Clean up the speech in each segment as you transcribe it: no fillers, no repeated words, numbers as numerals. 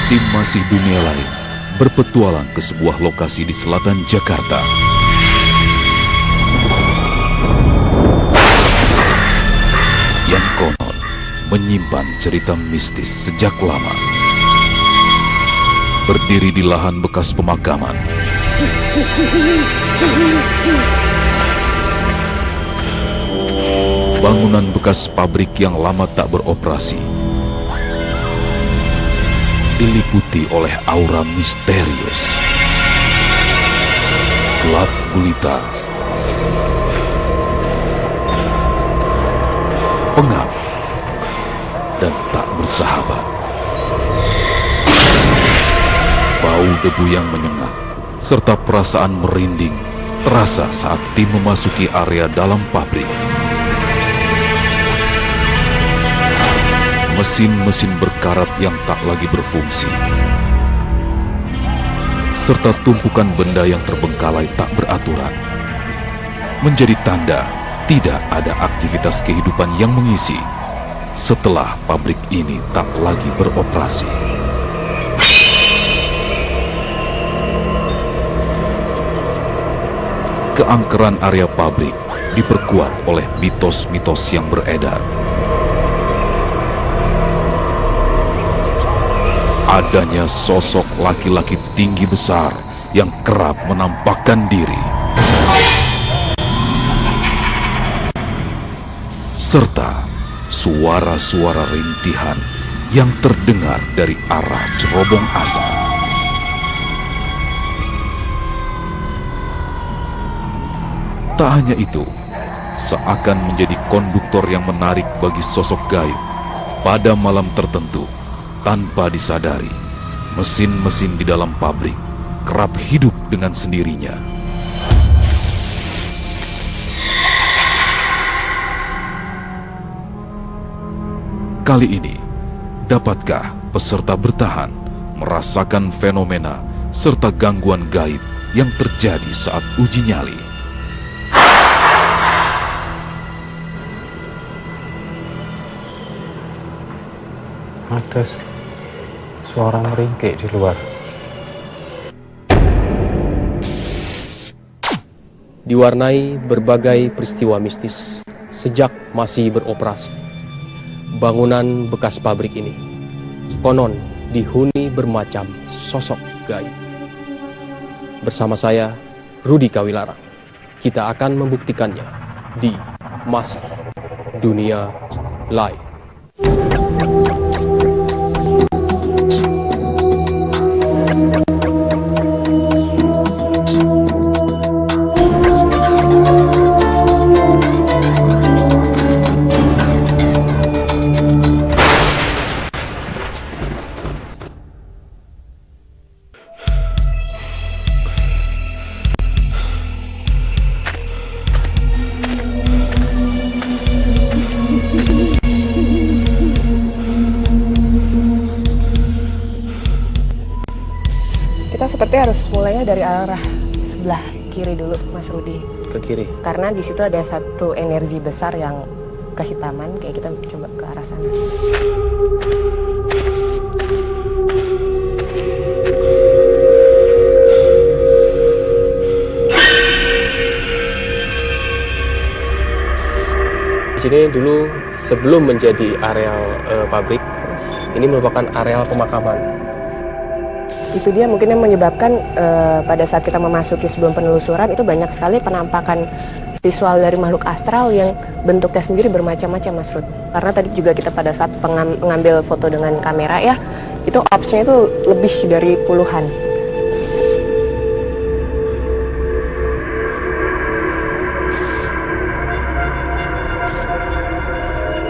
Tim Masih Dunia Lain berpetualang ke sebuah lokasi di selatan Jakarta. Yang konon menyimpan cerita mistis sejak lama. Berdiri di lahan bekas pemakaman. Bangunan bekas pabrik yang lama tak beroperasi diliputi oleh aura misterius, gelap gulita, pengap, dan tak bersahabat. Bau debu yang menyengat serta perasaan merinding terasa saat tim memasuki area dalam pabrik. Mesin-mesin berkarat yang tak lagi berfungsi, serta tumpukan benda yang terbengkalai tak beraturan, menjadi tanda tidak ada aktivitas kehidupan yang mengisi setelah pabrik ini tak lagi beroperasi. Keangkeran area pabrik diperkuat oleh mitos-mitos yang beredar. Adanya sosok laki-laki tinggi besar yang kerap menampakkan diri, serta suara-suara rintihan yang terdengar dari arah cerobong asap. Tak hanya itu, seakan menjadi konduktor yang menarik bagi sosok gaib pada malam tertentu. Tanpa disadari, mesin-mesin di dalam pabrik kerap hidup dengan sendirinya. Kali ini, dapatkah peserta bertahan merasakan fenomena serta gangguan gaib yang terjadi saat uji nyali? Ada suara meringkik di luar. Diwarnai berbagai peristiwa mistis sejak masih beroperasi. Bangunan bekas pabrik ini konon dihuni bermacam sosok gaib. Bersama saya, Rudi Kawilarang, kita akan membuktikannya di Masih Dunia Lain. Kita seperti harus mulainya dari arah sebelah kiri dulu, Mas Rudi. Ke kiri. Karena di situ ada satu energi besar yang kehitaman, kayak kita coba ke arah sana. Di sini dulu sebelum menjadi areal pabrik, ini merupakan areal pemakaman. Itu dia mungkin yang menyebabkan pada saat kita memasuki sebelum penelusuran itu banyak sekali penampakan visual dari makhluk astral yang bentuknya sendiri bermacam-macam, Mas Rud. Karena tadi juga kita pada saat mengambil foto dengan kamera ya, itu orbsnya itu lebih dari puluhan.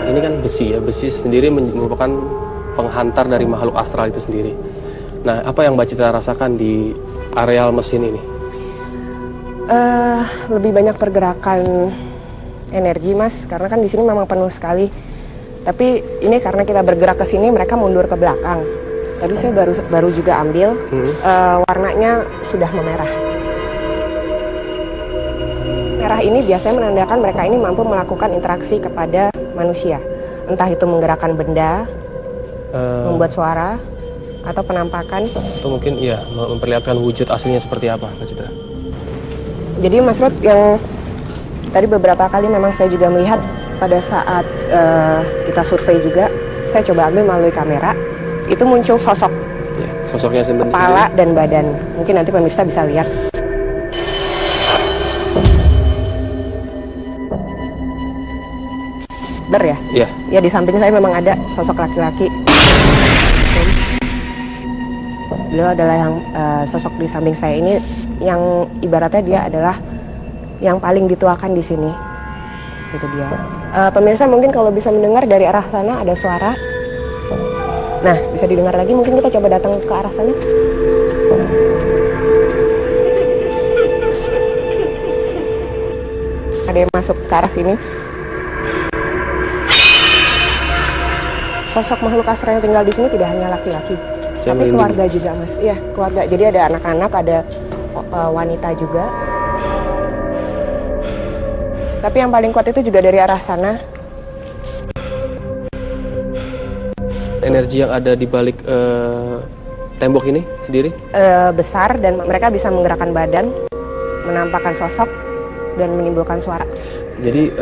Ini kan besi ya, besi sendiri merupakan penghantar dari makhluk astral itu sendiri. Nah, apa yang Mbak Citra rasakan di areal mesin ini? Lebih banyak pergerakan energi, Mas, karena kan di sini memang penuh sekali. Tapi ini karena kita bergerak ke sini, mereka mundur ke belakang. Tadi saya baru juga ambil, warnanya sudah memerah. Merah ini biasanya menandakan mereka ini mampu melakukan interaksi kepada manusia. Entah itu menggerakkan benda, membuat suara, atau penampakan. Atau mungkin ya memperlihatkan wujud aslinya seperti apa, Mbak Citra? Jadi Mas Rud, yang tadi beberapa kali memang saya juga melihat pada saat kita survei juga, saya coba ambil melalui kamera, itu muncul sosok Ya, sosoknya sendiri. kepala dan badan. Mungkin nanti pemirsa bisa lihat. Ya? Iya. Ya, di samping saya memang ada sosok laki-laki. Beliau adalah yang sosok di samping saya ini yang ibaratnya dia adalah yang paling dituakan di sini. Itu dia. Pemirsa mungkin kalau bisa mendengar dari arah sana ada suara. Nah, bisa didengar lagi, mungkin kita coba datang ke arah sana. Ada yang masuk ke arah sini. Sosok makhluk astral yang tinggal di sini tidak hanya laki-laki, tapi keluarga juga, Mas. Iya, keluarga. Jadi ada anak-anak, ada wanita juga. Tapi yang paling kuat itu juga dari arah sana. Energi yang ada di balik tembok ini sendiri? Besar, dan mereka bisa menggerakkan badan, menampakkan sosok, dan menimbulkan suara. Jadi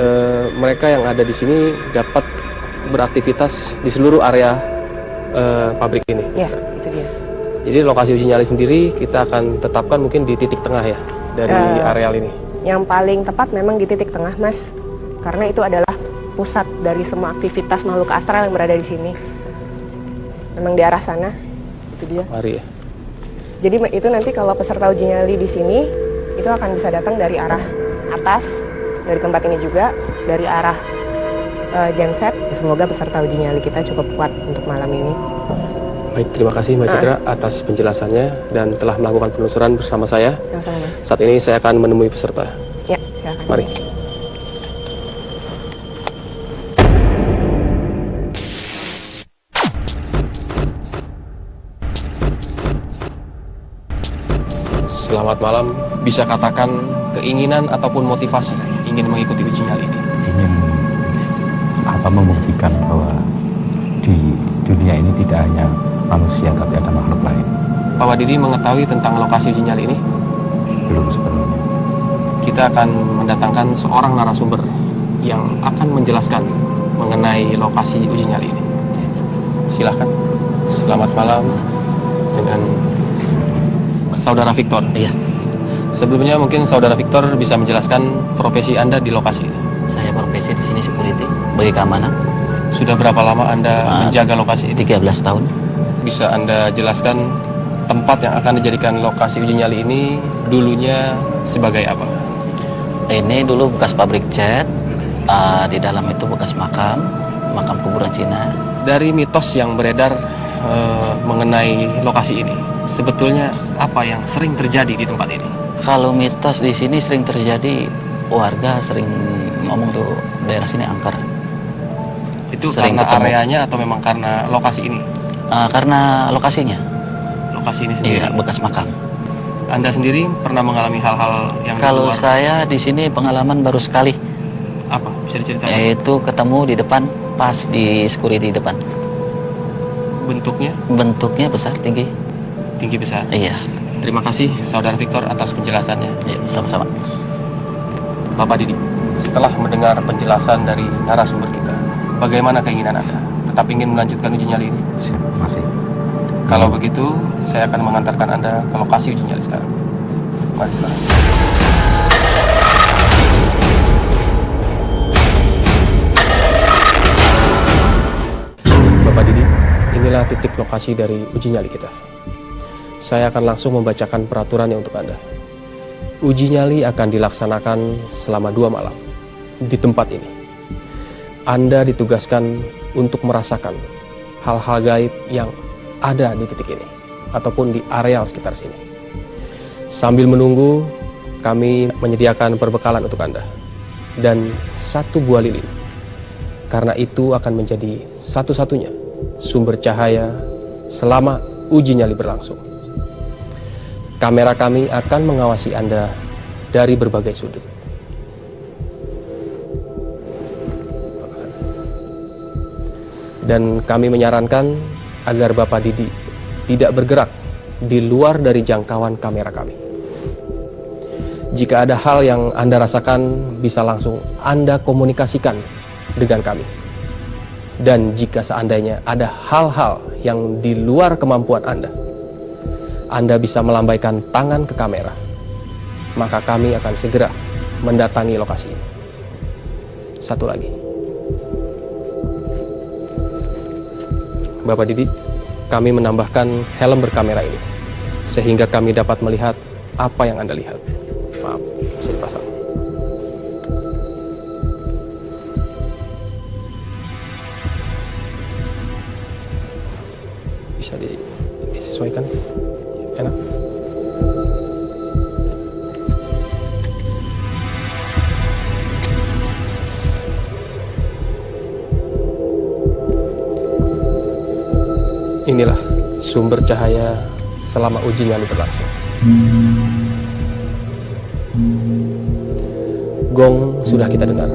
mereka yang ada di sini dapat beraktivitas di seluruh area pabrik ini. Iya, itu dia. Jadi lokasi uji nyali sendiri kita akan tetapkan mungkin di titik tengah ya dari areal ini. Yang paling tepat memang di titik tengah, Mas, karena itu adalah pusat dari semua aktivitas makhluk astral yang berada di sini. Memang di arah sana, itu dia. Mari ya. Jadi itu nanti kalau peserta uji nyali di sini itu akan bisa datang dari arah atas, dari tempat ini juga, dari arah genset. Semoga peserta uji nyali kita cukup kuat untuk malam ini. Baik, terima kasih Mbak Citra atas penjelasannya dan telah melakukan penelusuran bersama saya. Sama-sama, Mas. Saat ini saya akan menemui peserta. Ya, silakan. Mari. Selamat malam. Bisa katakan keinginan ataupun motivasi ingin mengikuti uji nyali ini? Ingin membuktikan bahwa di dunia ini tidak hanya manusia tapi ada makhluk lain. Pak Wadidi mengetahui tentang lokasi uji nyali ini? Belum sepenuhnya. Kita akan mendatangkan seorang narasumber yang akan menjelaskan mengenai lokasi uji nyali ini. Silahkan. Selamat malam dengan Saudara Victor. Iya. Sebelumnya mungkin Saudara Victor bisa menjelaskan profesi Anda di lokasi ini. Saya profesi di sini security bagi keamanan. Sudah berapa lama Anda menjaga lokasi ini? 13 tahun. Bisa Anda jelaskan tempat yang akan dijadikan lokasi uji nyali ini dulunya sebagai apa? Ini dulu bekas pabrik cat. Di dalam itu bekas makam kuburan Cina. Dari mitos yang beredar mengenai lokasi ini, sebetulnya apa yang sering terjadi di tempat ini? Kalau mitos di sini sering terjadi, warga sering ngomong tuh daerah sini angker. Itu Sering karena ketemu. areanya atau memang karena lokasi ini? Karena lokasinya. Lokasi ini sendiri. Iya, bekas makam. Anda sendiri pernah mengalami hal-hal yang di Kalau luar? saya di sini pengalaman baru sekali, Apa? Bisa diceritakan? yaitu ketemu di depan, pas di security depan. Bentuknya Bentuknya besar, tinggi. tinggi besar. Iya, Terima kasih Saudara Victor atas penjelasannya. iya, sama-sama. Bapak Didi, setelah mendengar penjelasan dari narasumber kita, bagaimana keinginan Anda? Tetap ingin melanjutkan uji nyali ini? Masih. Kalau begitu, saya akan mengantarkan Anda ke lokasi uji nyali sekarang. Mari sekarang. Bapak Didi, inilah titik lokasi dari uji nyali kita. Saya akan langsung membacakan peraturannya untuk Anda. Uji nyali akan dilaksanakan selama 2 malam di tempat ini. Anda ditugaskan untuk merasakan hal-hal gaib yang ada di titik ini ataupun di areal sekitar sini. Sambil menunggu, kami menyediakan perbekalan untuk Anda dan 1 buah lilin. Karena itu akan menjadi satu-satunya sumber cahaya selama uji nyali berlangsung. Kamera kami akan mengawasi Anda dari berbagai sudut. Dan kami menyarankan agar Bapak Didi tidak bergerak di luar dari jangkauan kamera kami. Jika ada hal yang Anda rasakan, bisa langsung Anda komunikasikan dengan kami. Dan jika seandainya ada hal-hal yang di luar kemampuan Anda bisa melambaikan tangan ke kamera, maka kami akan segera mendatangi lokasi ini. Satu lagi, Bapak Didi, kami menambahkan helm berkamera ini, sehingga kami dapat melihat apa yang Anda lihat. Maaf, bisa dipasang. Bisa disesuaikan, enak. Inilah sumber cahaya selama uji nyali berlangsung. Gong sudah kita dengar,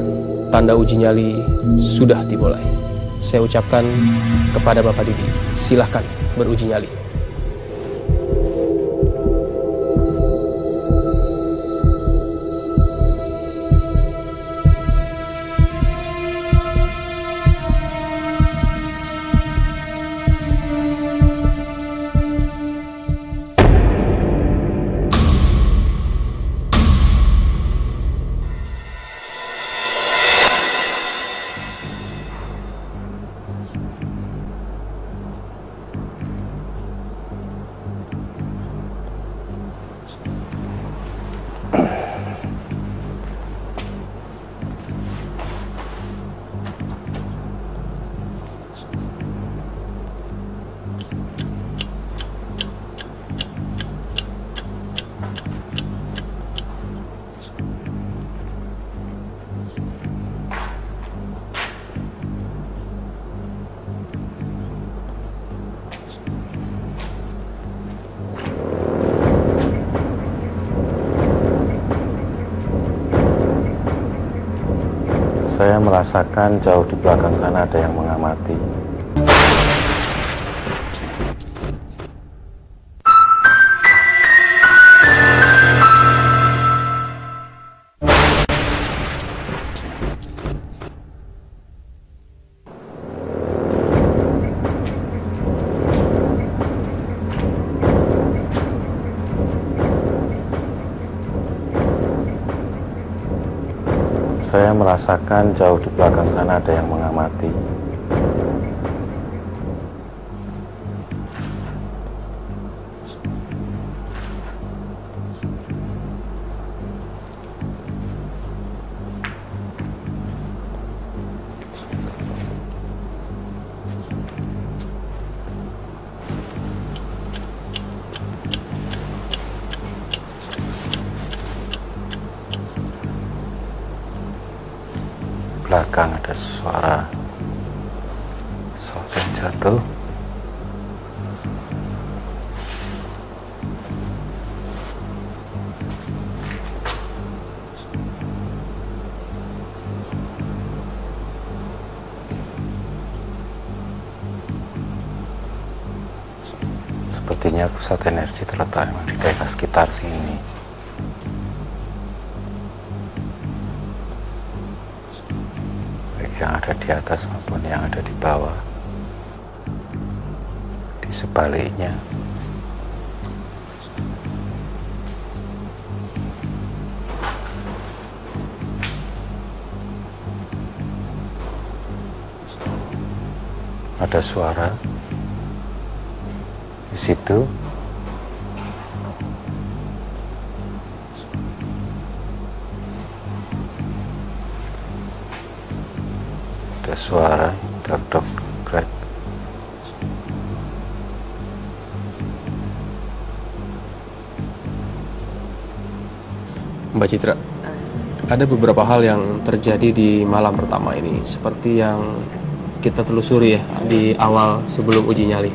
tanda uji nyali sudah dimulai. Saya ucapkan kepada Bapak Didi, silahkan beruji nyali. Saya merasakan jauh di belakang sana ada yang mengamati. Saya merasakan jauh di belakang sana ada yang mengamati. Belakang ada suara sesuatu yang jatuh. Sepertinya pusat energi terletak di daerah sekitar sini. Yang ada di atas maupun yang ada di bawah, di sebaliknya. Ada suara di situ. Ada suara dok krek. Mbak Citra, ada beberapa hal yang terjadi di malam pertama ini, seperti yang kita telusuri ya di awal sebelum uji nyali.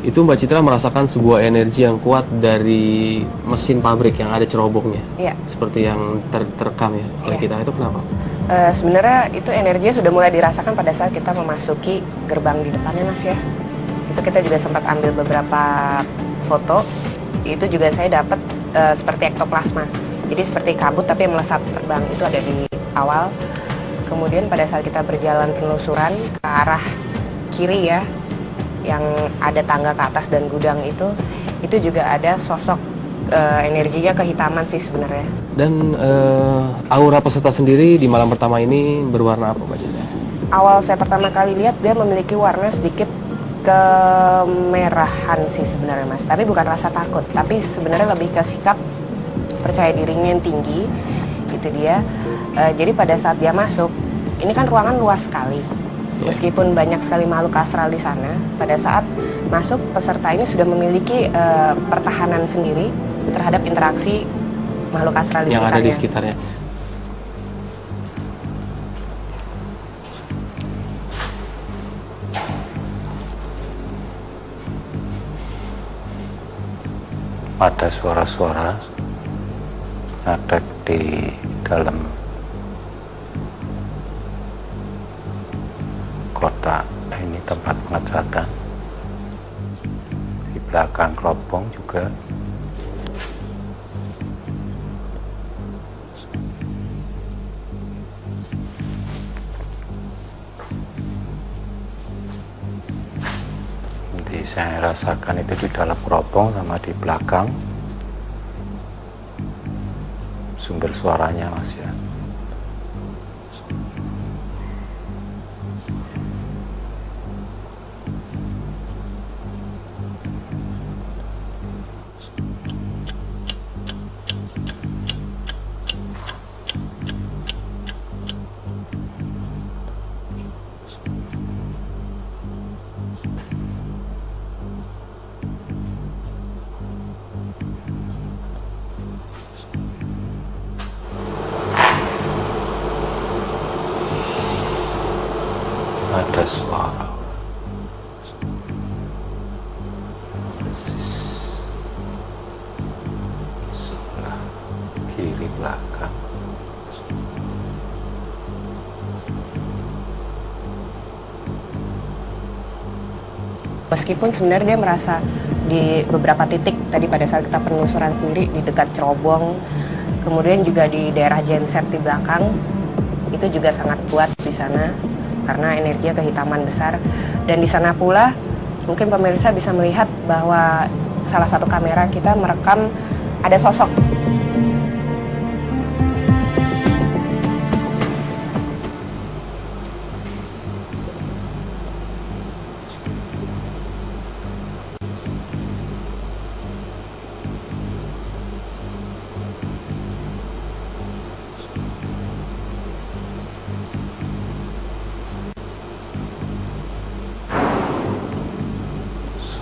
Itu Mbak Citra merasakan sebuah energi yang kuat dari mesin pabrik yang ada cerobongnya, Iya. seperti yang terekam ya oleh kita. Itu kenapa? Sebenarnya itu energinya sudah mulai dirasakan pada saat kita memasuki gerbang di depannya, Mas ya. Itu kita juga sempat ambil beberapa foto. Itu juga saya dapat seperti ektoplasma. Jadi seperti kabut tapi melesat terbang, itu ada di awal. Kemudian pada saat kita berjalan penelusuran ke arah kiri ya, yang ada tangga ke atas dan gudang itu juga ada sosok energinya kehitaman sih sebenarnya. Dan aura peserta sendiri di malam pertama ini berwarna apa Mbak Jaya? Awal saya pertama kali lihat dia memiliki warna sedikit kemerahan sih sebenarnya Mas. Tapi bukan rasa takut, tapi sebenarnya lebih ke sikap percaya dirinya yang tinggi, gitu dia. Jadi pada saat dia masuk, ini kan ruangan luas sekali. Meskipun banyak sekali makhluk astral di sana, pada saat masuk peserta ini sudah memiliki pertahanan sendiri terhadap interaksi makhluk astral yang ada di sekitarnya. Ada suara-suara ada di dalam kotak ini tempat pengecatan. Di belakang keropong juga saya rasakan itu di dalam keropong sama di belakang sumber suaranya Mas ya. Ada suara sebelah kiri belakang. Meskipun sebenarnya dia merasa di beberapa titik tadi pada saat kita penelusuran sendiri di dekat cerobong, kemudian juga di daerah genset di belakang, itu juga sangat kuat di sana karena energinya kehitaman besar. Dan di sana pula mungkin pemirsa bisa melihat bahwa salah satu kamera kita merekam ada sosok.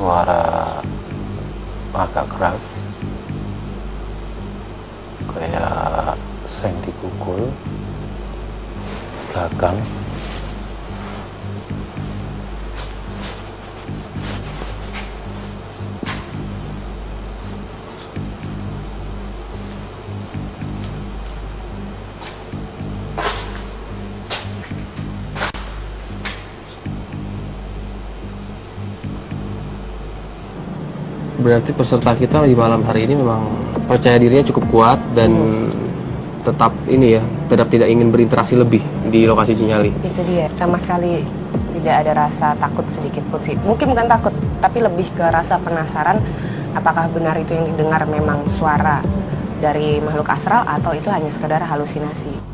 Suara agak keras kayak seng dipukul belakang. Berarti peserta kita di malam hari ini memang percaya dirinya cukup kuat dan tetap ini ya, tetap tidak ingin berinteraksi lebih di lokasi uji nyali. Itu dia, sama sekali tidak ada rasa takut sedikit pun sih. Mungkin bukan takut, tapi lebih ke rasa penasaran apakah benar itu yang didengar memang suara dari makhluk astral atau itu hanya sekedar halusinasi.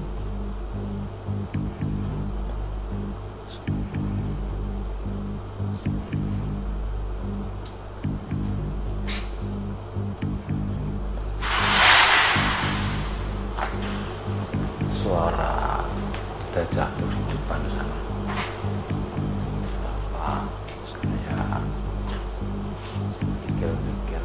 Suara udah jatuh di depan sana. Apa saya pikir-pikir.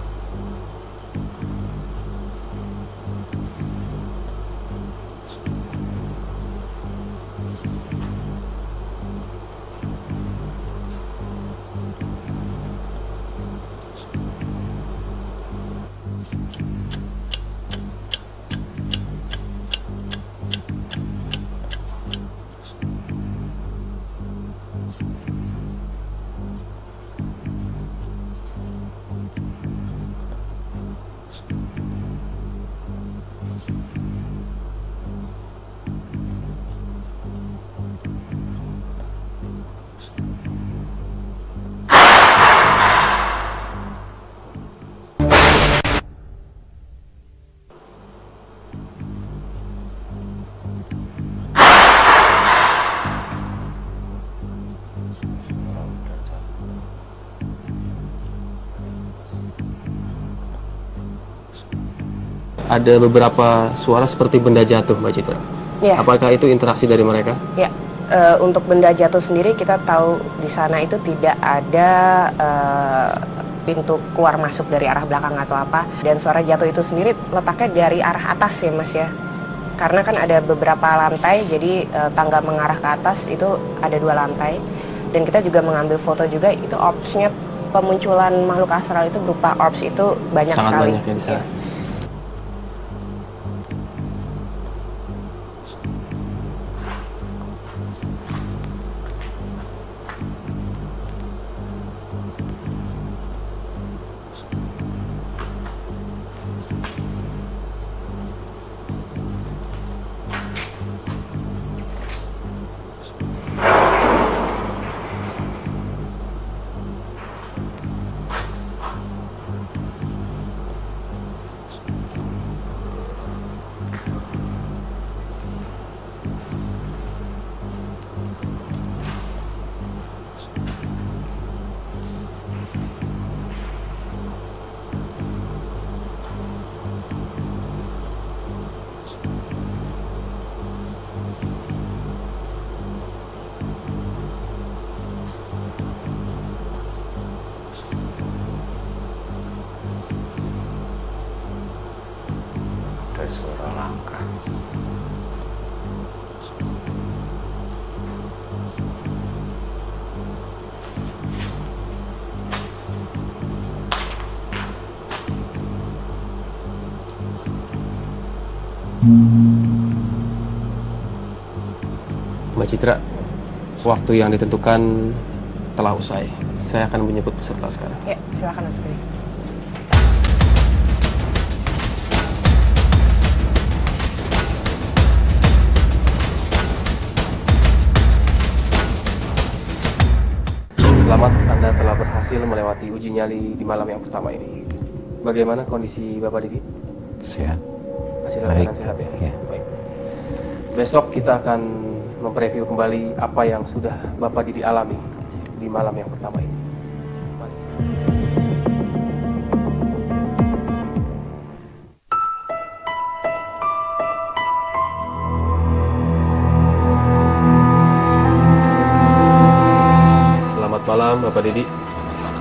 ada beberapa suara seperti benda jatuh, Mbak Citra. Ya. Apakah itu interaksi dari mereka? Ya, untuk benda jatuh sendiri kita tahu di sana itu tidak ada pintu keluar masuk dari arah belakang atau apa. Dan suara jatuh itu sendiri letaknya dari arah atas ya Mas ya. Karena kan ada beberapa lantai, jadi tangga mengarah ke atas itu ada 2 lantai. Dan kita juga mengambil foto juga, itu orbsnya pemunculan makhluk astral itu berupa orbs itu banyak Sangat sekali. banyak ya di sana. Ya. Ada suara langkah. Mbak Citra, waktu yang ditentukan telah usai. Saya akan menyebut peserta sekarang. Ya, silakan Mas Budi. Selamat, Anda telah berhasil melewati uji nyali di malam yang pertama ini. Bagaimana kondisi Bapak Didi? Sehat. Masih dalam Baik. keadaan sehat ya? Ya. Baik. Besok kita akan mempreview kembali apa yang sudah Bapak Didi alami di malam yang pertama ini. Mari. Selamat malam Bapak Didi.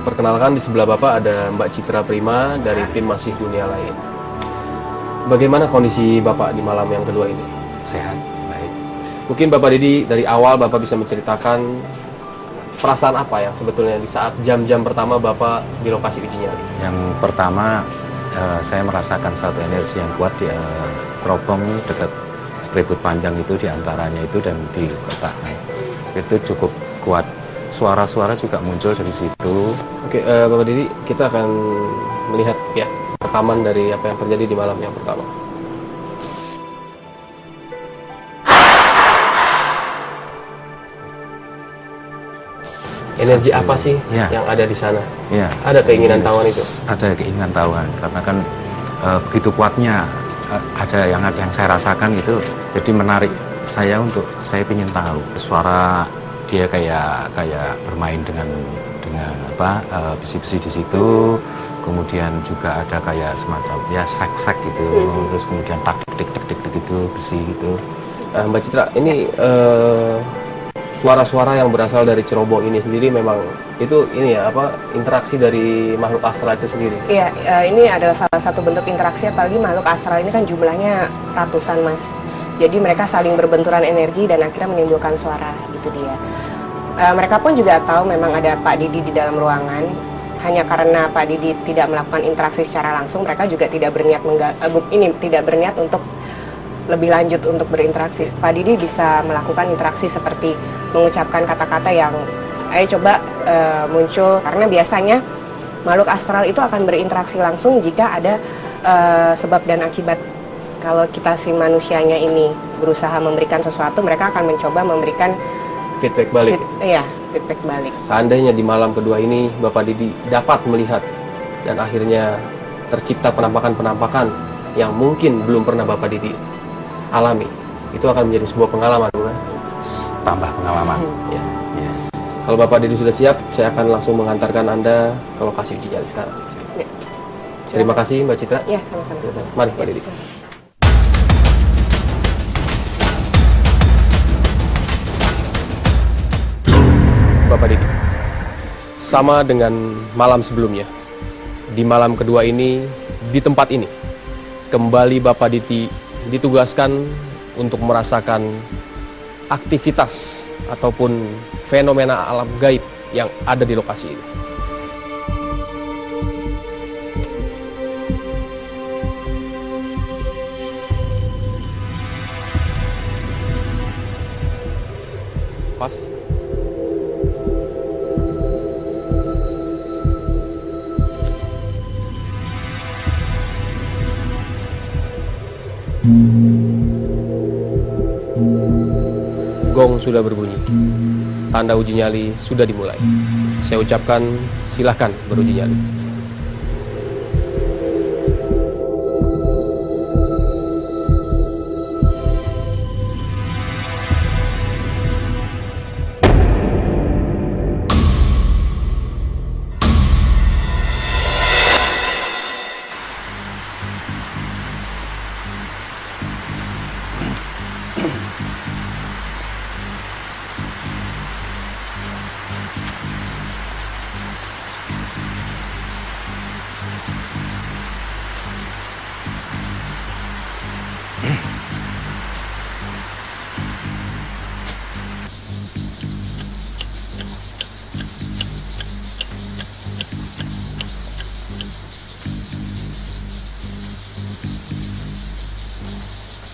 Perkenalkan, di sebelah Bapak ada Mbak Citra Prima dari tim Masih Dunia Lain. Bagaimana kondisi Bapak di malam yang kedua ini? Sehat. Baik. Mungkin Bapak Didi dari awal Bapak bisa menceritakan perasaan apa yang sebetulnya di saat jam-jam pertama Bapak di lokasi uji nyali. Yang pertama, saya merasakan satu energi yang kuat di cerobong dekat Spribut Panjang itu, di antaranya itu dan di kotak. Itu cukup kuat. Suara-suara juga muncul dari situ. Oke, Bapak Didi, kita akan melihat ya rekaman dari apa yang terjadi di malam yang pertama. Energi apa sih Ya. yang ada di sana? Ya, Ada keinginan tawan itu? Ada keinginan tawan, karena kan begitu kuatnya ada yang saya rasakan itu, jadi menarik saya untuk saya ingin tahu. Suara dia kayak bermain dengan besi-besi di situ, kemudian juga ada kayak semacam ya sek gitu, terus kemudian tak dik gitu besi gitu. Mbak Citra, ini suara-suara yang berasal dari cerobong ini sendiri memang itu ini ya interaksi dari makhluk astral itu sendiri. Iya, ini adalah salah satu bentuk interaksi, apalagi makhluk astral ini kan jumlahnya ratusan Mas. Jadi mereka saling berbenturan energi dan akhirnya menimbulkan suara, gitu dia. Mereka pun juga tahu memang ada Pak Didi di dalam ruangan. Hanya karena Pak Didi tidak melakukan interaksi secara langsung, mereka juga tidak berniat untuk lebih lanjut untuk berinteraksi. Pak Didi bisa melakukan interaksi seperti mengucapkan kata-kata yang ayo coba muncul, karena biasanya makhluk astral itu akan berinteraksi langsung jika ada sebab dan akibat. Kalau kita si manusianya ini berusaha memberikan sesuatu, mereka akan mencoba memberikan Feedback balik. feedback balik. Seandainya di malam kedua ini Bapak Didi dapat melihat dan akhirnya tercipta penampakan-penampakan yang mungkin belum pernah Bapak Didi alami, itu akan menjadi sebuah pengalaman, bukan? Tambah pengalaman. Ya. Ya. Kalau Bapak Didi sudah siap, saya akan langsung mengantarkan Anda ke lokasi uji nyali sekarang. Ya. Terima kasih Mbak Citra. Ya, sama-sama. Mari Pak Didi. Bapak Didi, sama dengan malam sebelumnya, di malam kedua ini, di tempat ini, kembali Bapak Didi ditugaskan untuk merasakan aktivitas ataupun fenomena alam gaib yang ada di lokasi ini. Pas. Gong sudah berbunyi. Tanda uji nyali sudah dimulai. Saya ucapkan silahkan beruji nyali.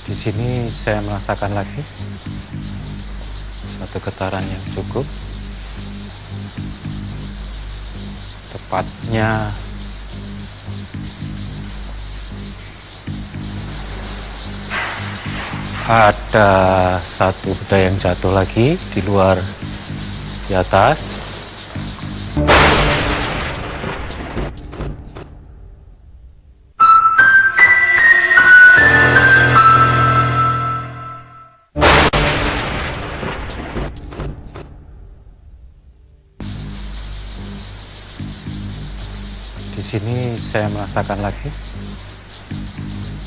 Di sini saya merasakan lagi satu getaran yang cukup, tepatnya ada satu benda yang jatuh lagi di luar, di atas. Di sini saya merasakan lagi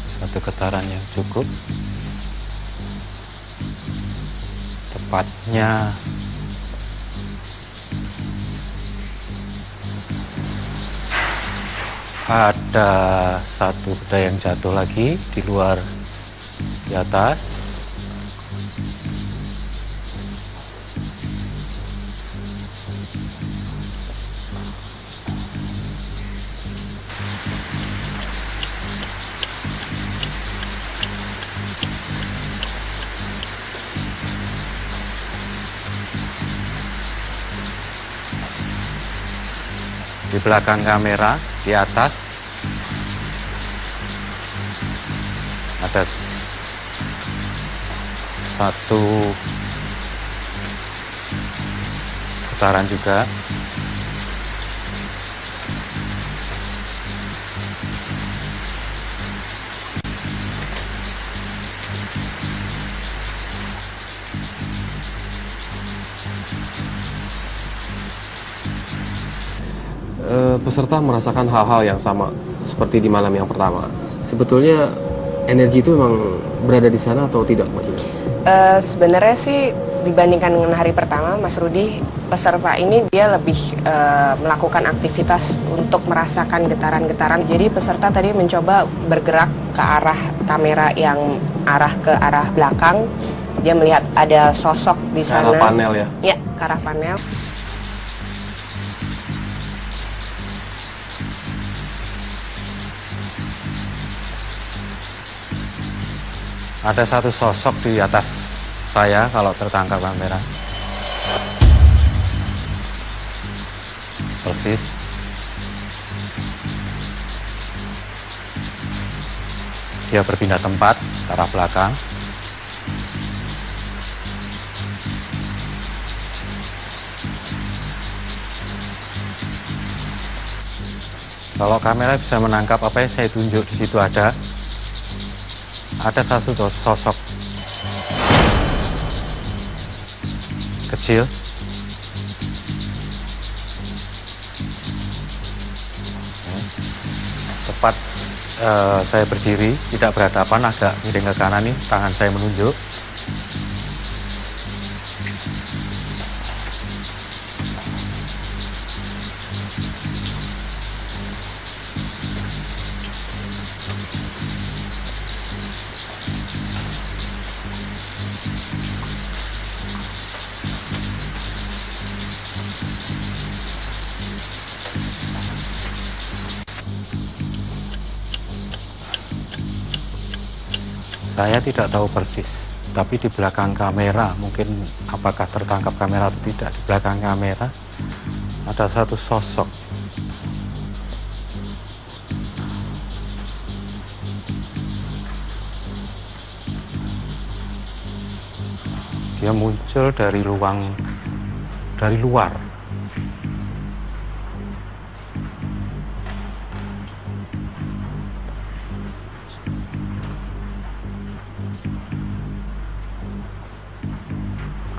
satu getaran yang cukup, tepatnya ada satu benda yang jatuh lagi di luar, di atas. Di belakang kamera, di atas, ada satu getaran juga. Peserta merasakan hal-hal yang sama seperti di malam yang pertama. Sebetulnya energi itu memang berada di sana atau tidak, Mbak Citra? Sebenarnya sih dibandingkan dengan hari pertama, Mas Rudi, peserta ini dia lebih melakukan aktivitas untuk merasakan getaran-getaran. Jadi peserta tadi mencoba bergerak ke arah kamera yang ke arah belakang. Dia melihat ada sosok di sana. Ke arah panel ya? Ya, ke arah panel. Ada satu sosok di atas saya kalau tertangkap kamera. Persis. Dia berpindah tempat ke arah belakang. Kalau kamera bisa menangkap apa yang saya tunjuk di situ ada satu sosok kecil tepat saya berdiri, tidak berhadapan, agak miring ke kanan nih, tangan saya menunjuk. Saya tidak tahu persis, tapi di belakang kamera, mungkin apakah tertangkap kamera atau tidak, di belakang kamera ada satu sosok. Dia muncul dari luar.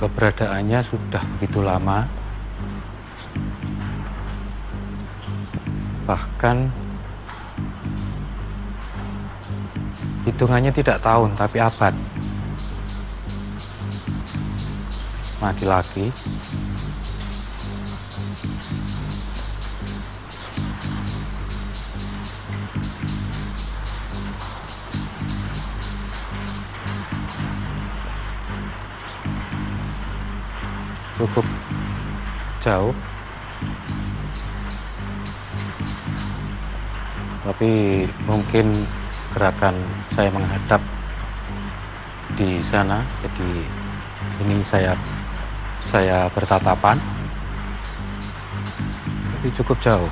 Keberadaannya sudah begitu lama, bahkan hitungannya tidak tahun tapi abad. Laki-laki, cukup jauh, tapi mungkin gerakan saya menghadap di sana, jadi ini saya bertatapan, tapi cukup jauh.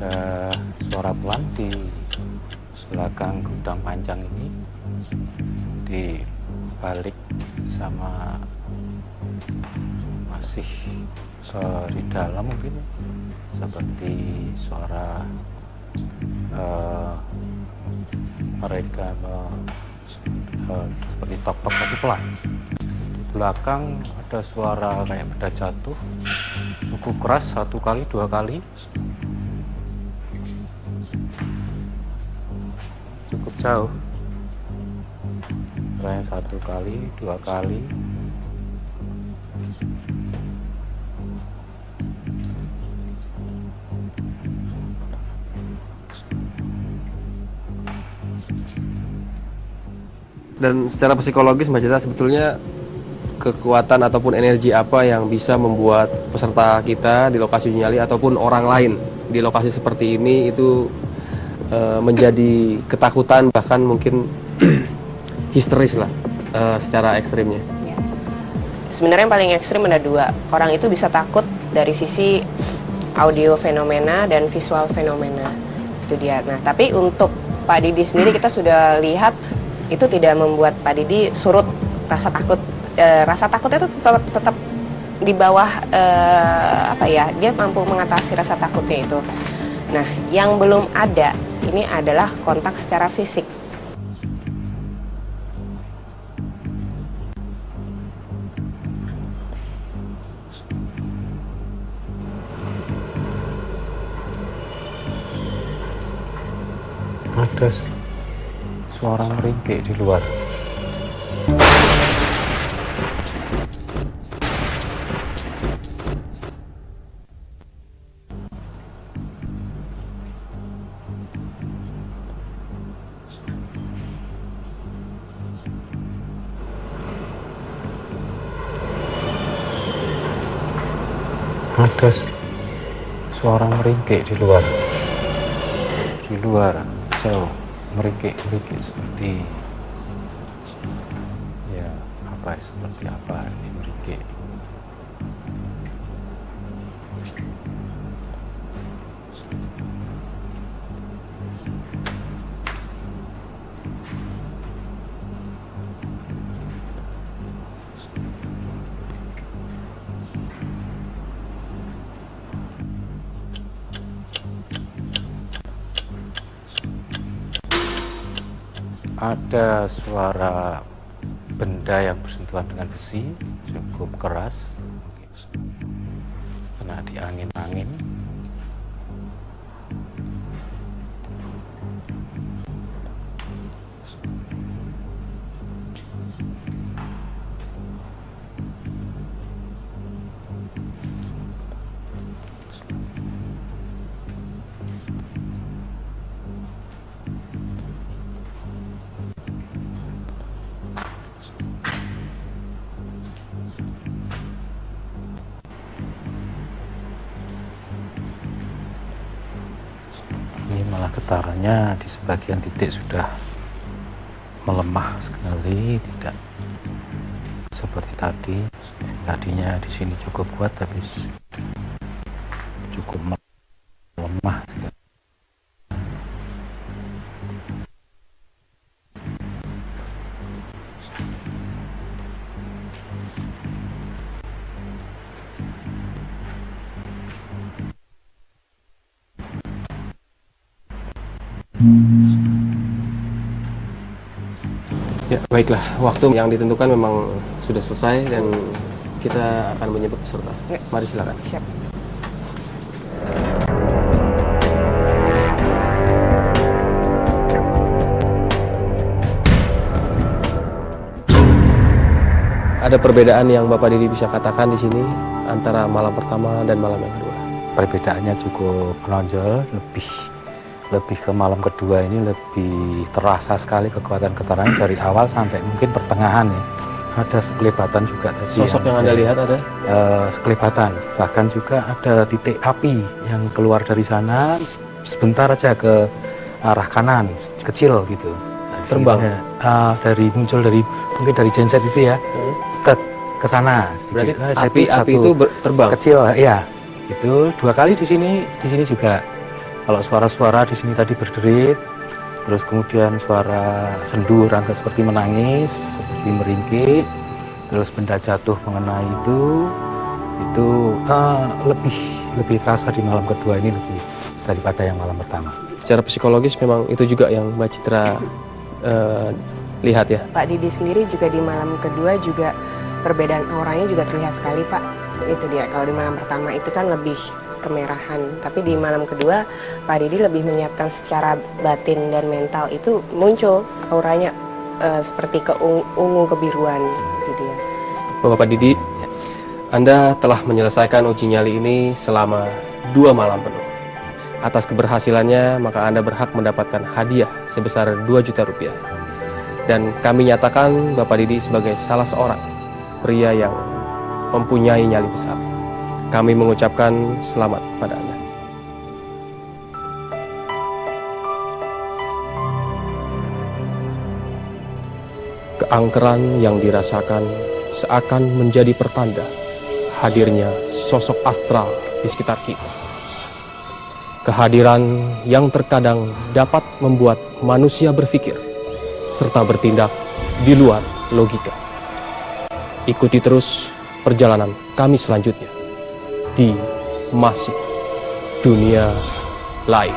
Ada suara pelan di belakang gudang panjang ini, di balik sama masih di dalam mungkin, seperti suara mereka seperti tok-tok tapi pelan. Di belakang ada suara kayak benda jatuh, cukup keras, 1 kali 2 kali. Cukup jauh, kayak 1 kali 2 kali. Dan secara psikologis Mbak Citra, sebetulnya kekuatan ataupun energi apa yang bisa membuat peserta kita di lokasi uji nyali ataupun orang lain di lokasi seperti ini itu menjadi ketakutan, bahkan mungkin histeris lah secara ekstrimnya? Ya. Sebenarnya yang paling ekstrim ada 2. Orang itu bisa takut dari sisi audio fenomena dan visual fenomena, itu dia. Nah, tapi untuk Pak Didi sendiri kita sudah lihat itu tidak membuat Pak Didi surut rasa takut. Rasa takutnya itu tetap di bawah dia mampu mengatasi rasa takutnya itu. Nah, yang belum ada ini adalah kontak secara fisik. Ada suara meringkik di luar. Ada suara meringkik di luar. Di luar jauh, meringkik seperti seperti apa ini meringkik. Ada suara benda yang bersentuhan dengan besi, cukup keras, kena di angin-angin. Ini malah getarannya di sebagian titik sudah melemah sekali, tidak seperti tadi. Tadinya di sini cukup kuat, tapi cukup melemah. Ya, baiklah. Waktu yang ditentukan memang sudah selesai dan kita akan menyebut peserta. Ya. Mari silakan. Siap. Ada perbedaan yang Bapak Didi bisa katakan di sini antara malam pertama dan malam yang kedua? Perbedaannya cukup menonjol, lebih ke malam kedua ini lebih terasa sekali kekuatan getarannya dari awal sampai mungkin pertengahan ya. Ada sekelibatan juga tadi. Sosok yang Anda lihat ada? Sekelibatan, bahkan juga ada titik api yang keluar dari sana sebentar aja ke arah kanan, kecil gitu. Terbang? Muncul dari mungkin dari genset itu ya, ke sana. Berarti Jadi api itu terbang? Kecil, ya. Itu 2 kali di sini juga. Kalau suara-suara di sini tadi berderit, terus kemudian suara sendu rangka seperti menangis, seperti meringkik, terus benda jatuh mengenai itu lebih terasa di malam kedua ini lebih daripada yang malam pertama. Secara psikologis memang itu juga yang Mbak Citra lihat ya? Pak Didi sendiri juga di malam kedua juga perbedaan auranya juga terlihat sekali, Pak. Itu dia, kalau di malam pertama itu kan lebih kemerahan, tapi di malam kedua Pak Didi lebih menyiapkan secara batin dan mental, itu muncul auranya seperti ungu kebiruan gitu dia. Bapak Didi, Anda telah menyelesaikan uji nyali ini selama 2 malam penuh. Atas keberhasilannya, maka Anda berhak mendapatkan hadiah sebesar 2 juta rupiah. Dan kami nyatakan Bapak Didi sebagai salah seorang pria yang mempunyai nyali besar. Kami mengucapkan selamat pada Anda. Keangkeran yang dirasakan seakan menjadi pertanda hadirnya sosok astral di sekitar kita. Kehadiran yang terkadang dapat membuat manusia berpikir serta bertindak di luar logika. Ikuti terus perjalanan kami selanjutnya di Masih Dunia Lain.